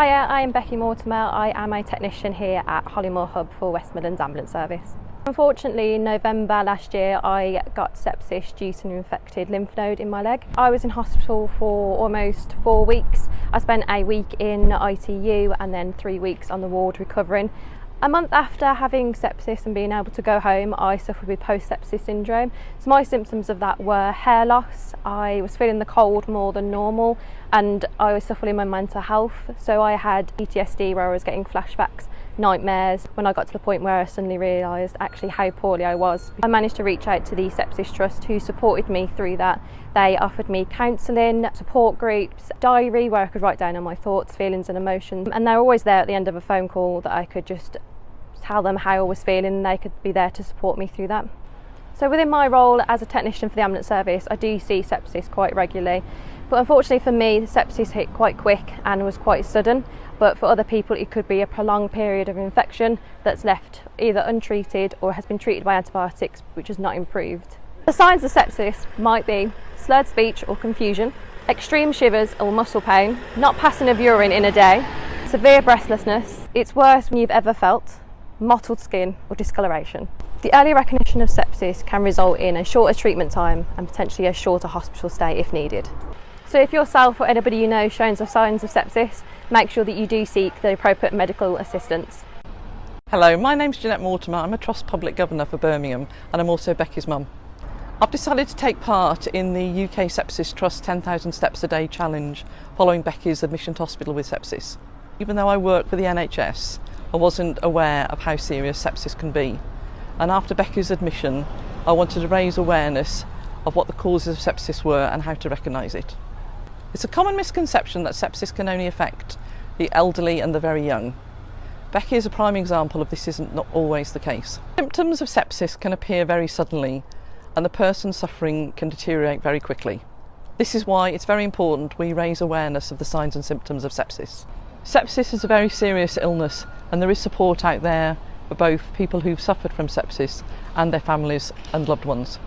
Hiya, I am Becky Mortimer. I am a technician here at Hollymoor Hub for West Midlands Ambulance Service. Unfortunately, in November last year, I got sepsis due to an infected lymph node in my leg. I was in hospital for almost 4 weeks. I spent a week in ITU and then 3 weeks on the ward recovering. A month after having sepsis and being able to go home, I suffered with post-sepsis syndrome. So my symptoms of that were hair loss, I was feeling the cold more than normal, and I was suffering my mental health. So I had PTSD where I was getting flashbacks, nightmares, when I got to the point where I suddenly realised actually how poorly I was. I managed to reach out to the Sepsis Trust who supported me through that. They offered me counselling, support groups, diary where I could write down all my thoughts, feelings and emotions, and they're always there at the end of a phone call that I could just tell them how I was feeling and they could be there to support me through that. So within my role as a technician for the ambulance service, I do see sepsis quite regularly, but unfortunately for me the sepsis hit quite quick and was quite sudden, but for other people it could be a prolonged period of infection that's left either untreated or has been treated by antibiotics which has not improved. The signs of sepsis might be slurred speech or confusion, extreme shivers or muscle pain, not passing of urine in a day, severe breathlessness, it's worse than you've ever felt, mottled skin or discoloration. The early recognition of sepsis can result in a shorter treatment time and potentially a shorter hospital stay if needed. So if yourself or anybody you know shows signs of sepsis, make sure that you do seek the appropriate medical assistance. Hello, my name's Jeanette Mortimer. I'm a Trust Public Governor for Birmingham and I'm also Becky's mum. I've decided to take part in the UK Sepsis Trust 10,000 Steps a Day challenge following Becky's admission to hospital with sepsis. Even though I work for the NHS, I wasn't aware of how serious sepsis can be. And after Becky's admission, I wanted to raise awareness of what the causes of sepsis were and how to recognise it. It's a common misconception that sepsis can only affect the elderly and the very young. Becky is a prime example of this isn't not always the case. Symptoms of sepsis can appear very suddenly and the person suffering can deteriorate very quickly. This is why it's very important we raise awareness of the signs and symptoms of sepsis. Sepsis is a very serious illness and there is support out there for both people who've suffered from sepsis and their families and loved ones.